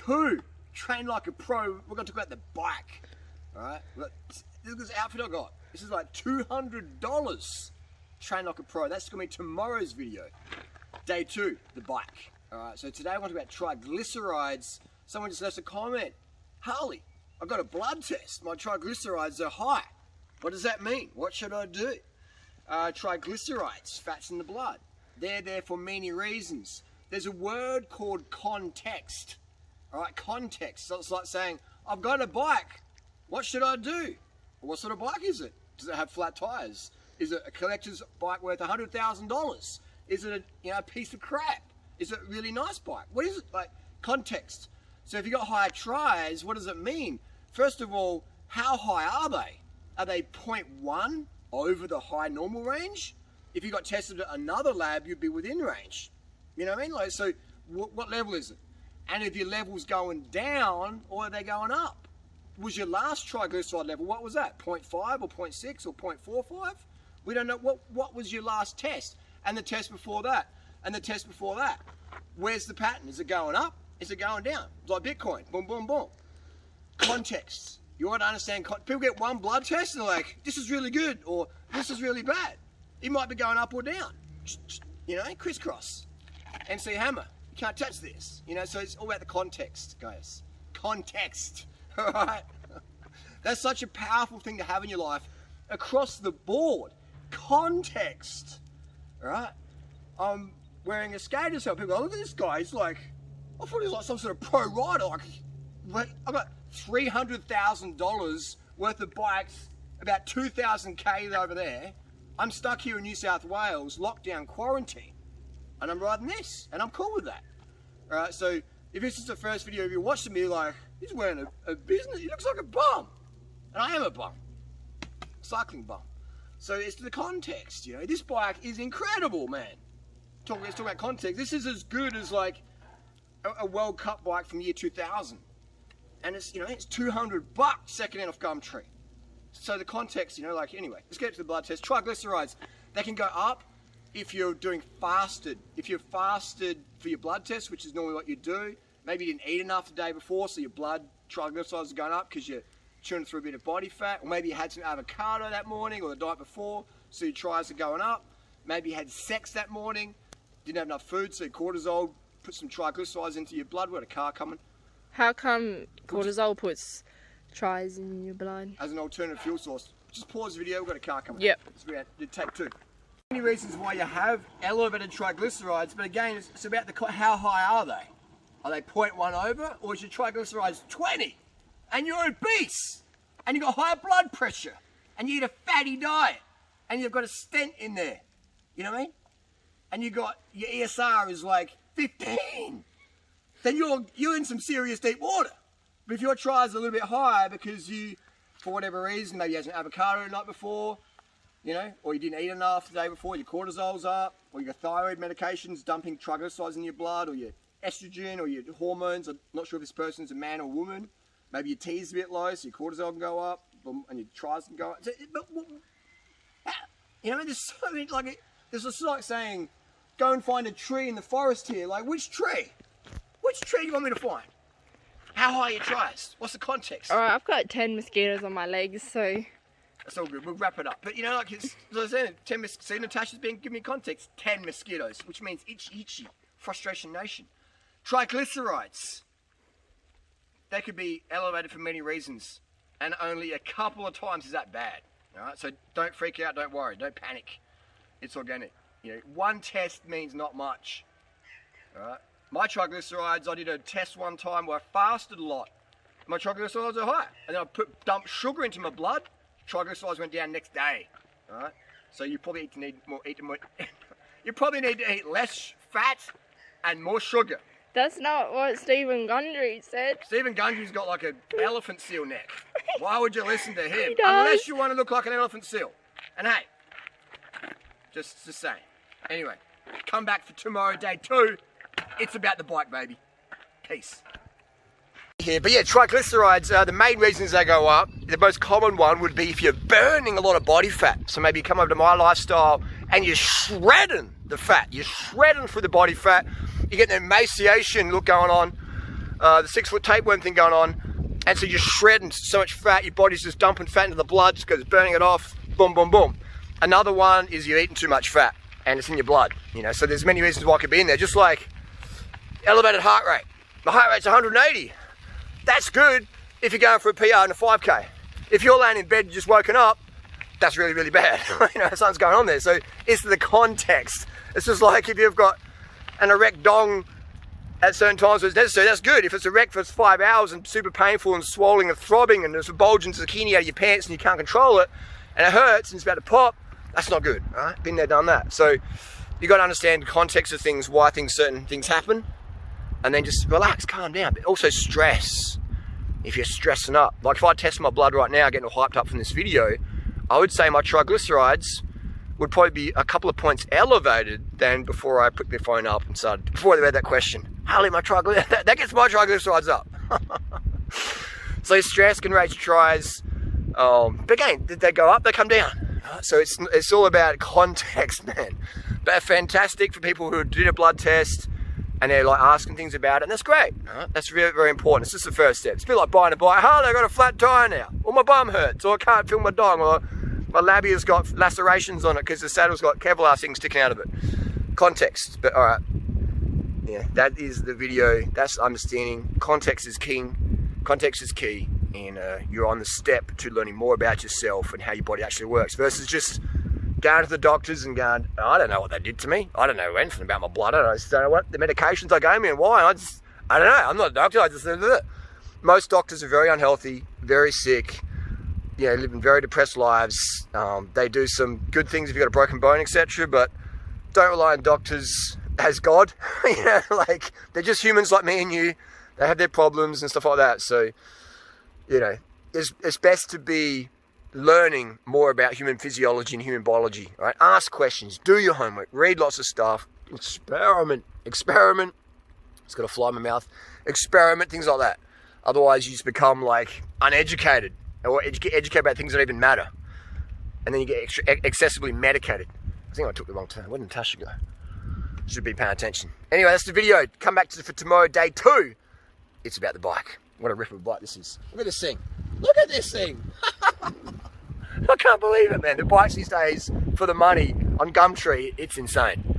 2, train like a pro. We're going to talk about the bike. All right, look at this outfit I got. This is like $200. Train like a pro. That's going to be tomorrow's video. Day 2, the bike. All right, so today I want to talk about triglycerides. Someone just left a comment. Harley, I got a blood test. My triglycerides are high. What does that mean? What should I do? Triglycerides, fats in the blood. They're there for many reasons. There's a word called context. All right, context. So it's like saying, I've got a bike. What should I do? What sort of bike is it? Does it have flat tires? Is it a collector's bike worth $100,000? Is it a piece of crap? Is it a really nice bike? What is it? Like, context. So if you got higher tries, what does it mean? First of all, how high are they? Are they 0.1 over the high normal range? If you got tested at another lab, you'd be within range. You know what I mean? Like, so what level is it? And if your level's going down, or are they going up? Was your last triglyceride level, what was that? 0.5 or 0.6 or 0.45? We don't know. What was your last test? And the test before that? And the test before that? Where's the pattern? Is it going up? Is it going down? It's like Bitcoin. Boom, boom, boom. Context. You want to understand. People get one blood test and they're like, this is really good, or this is really bad. It might be going up or down. You know, crisscross. MC Hammer. You can't touch this. You know, so it's all about the context, guys. Context. All right? That's such a powerful thing to have in your life across the board. Context. All right? I'm wearing a skater, so people go, look at this guy. He's like, I thought he was like some sort of pro rider. Like, I got $300,000 worth of bikes, about 2,000 K over there. I'm stuck here in New South Wales, lockdown, quarantine, and I'm riding this, and I'm cool with that. All right, so if this is the first video you're watching me, like, he's wearing a business, he looks like a bum, and I am a bum, cycling bum. So it's the context, you know. This bike is incredible, man. Let's talk about context. This is as good as like a World Cup bike from year 2000. And it's, you know, it's $200 second-hand off Gumtree. So the context, you know, like, anyway, let's get to the blood test. Triglycerides, they can go up if you're doing fasted. If you're fasted for your blood test, which is normally what you do, maybe you didn't eat enough the day before, so your blood triglycerides are going up because you're chewing through a bit of body fat, or maybe you had some avocado that morning or the night before, so your tries are going up. Maybe you had sex that morning, didn't have enough food, so your cortisol put some triglycerides into your blood. We had a car coming. How come cortisol puts tries in your blood? As an alternative fuel source. Just pause the video, we've got a car coming. Yep. So we had to take 2. Many reasons why you have elevated triglycerides, but again, it's about how high are they? Are they 0.1 over, or is your triglycerides 20? And you're obese, and you've got high blood pressure, and you eat a fatty diet, and you've got a stent in there. You know what I mean? And you got, your ESR is like 15. Then you're in some serious deep water. But if your tries are a little bit higher because you, for whatever reason, maybe you had an avocado the night before, you know, or you didn't eat enough the day before, your cortisol's up, or your thyroid medication's dumping triglycerides in your blood, or your estrogen, or your hormones. I'm not sure if this person's a man or woman. Maybe your T's a bit low, so your cortisol can go up, and your tries can go up. But, you know, there's so many, like, it's just like saying, go and find a tree in the forest here. Like, which tree? Which tree do you want me to find? How high are your tries? What's the context? Alright, I've got 10 mosquitoes on my legs, so... That's all good, we'll wrap it up. But you know, like, as I was saying, 10 mosquitoes, see, Natasha's been giving me context. 10 mosquitoes, which means itchy, frustration nation. Triglycerides. They could be elevated for many reasons, and only a couple of times is that bad. Alright, so don't freak out, don't worry, don't panic. It's organic. You know, one test means not much. Alright? My triglycerides, I did a test one time where I fasted a lot. My triglycerides are high. And then I dumped sugar into my blood, triglycerides went down next day. Alright? So you probably need more you probably need to eat less fat and more sugar. That's not what Stephen Gundry said. Stephen Gundry's got like an elephant seal neck. Why would you listen to him? He does. Unless you want to look like an elephant seal. And hey, just saying. Anyway, come back for tomorrow, day 2. It's about the bike, baby. Peace. Here, but yeah, triglycerides, the main reasons they go up, the most common one would be if you're burning a lot of body fat. So maybe you come over to my lifestyle and you're shredding the fat. You're shredding through the body fat. You get an emaciation look going on. the 6 foot tapeworm thing going on, and so you're shredding so much fat, your body's just dumping fat into the blood because it's burning it off, boom, boom, boom. Another one is you're eating too much fat and it's in your blood, you know, so there's many reasons why it could be in there, just like elevated heart rate. My heart rate's 180. That's good if you're going for a PR and a 5K. If you're laying in bed, just woken up, that's really, really bad. You know, something's going on there. So it's the context. It's just like if you've got an erect dong at certain times when it's necessary, that's good. If it's erect for 5 hours and super painful and swollen and throbbing and there's a bulging zucchini out of your pants and you can't control it and it hurts and it's about to pop, that's not good, all right? Been there, done that. So you got to understand the context of things, why certain things happen, and then just relax, calm down. But also stress. If you're stressing up, like if I test my blood right now, getting all hyped up from this video, I would say my triglycerides would probably be a couple of points elevated than before I put the phone up and started, before they read that question. Harley, my triglycerides, that gets my triglycerides up. So stress can raise your tries, but again, did they go up, they come down. So it's all about context, man. But fantastic for people who did a blood test and they're like asking things about it, and that's great. That's very, very important. It's just the first step. It's a bit like buying a bike. Harley, I got a flat tire now, or my bum hurts, or I can't feel my dong, or my labia's got lacerations on it because the saddle's got Kevlar things sticking out of it. Context. But all right, yeah, that is the video. That's understanding. Context is king. Context is key, and you're on the step to learning more about yourself and how your body actually works, versus just going to the doctors and going, I don't know what they did to me. I don't know anything about my blood. I don't know what the medications they gave me and why. I don't know. I'm not a doctor. I just most doctors are very unhealthy, very sick. You know, living very depressed lives. They do some good things if you've got a broken bone, etc. But don't rely on doctors as God. You know, like they're just humans like me and you. They have their problems and stuff like that. So, you know, it's best to be learning more about human physiology and human biology. Right? Ask questions. Do your homework. Read lots of stuff. Experiment. It's got a fly in my mouth. Experiment, things like that. Otherwise, you just become like uneducated. Or educate about things that don't even matter. And then you get excessively medicated. I think I took the wrong turn. Where did Natasha go? Should be paying attention. Anyway, that's the video. Come back for tomorrow, day 2. It's about the bike. What a rip of a bike this is. Look at this thing. Look at this thing. I can't believe it, man. The bikes these days, for the money, on Gumtree, it's insane.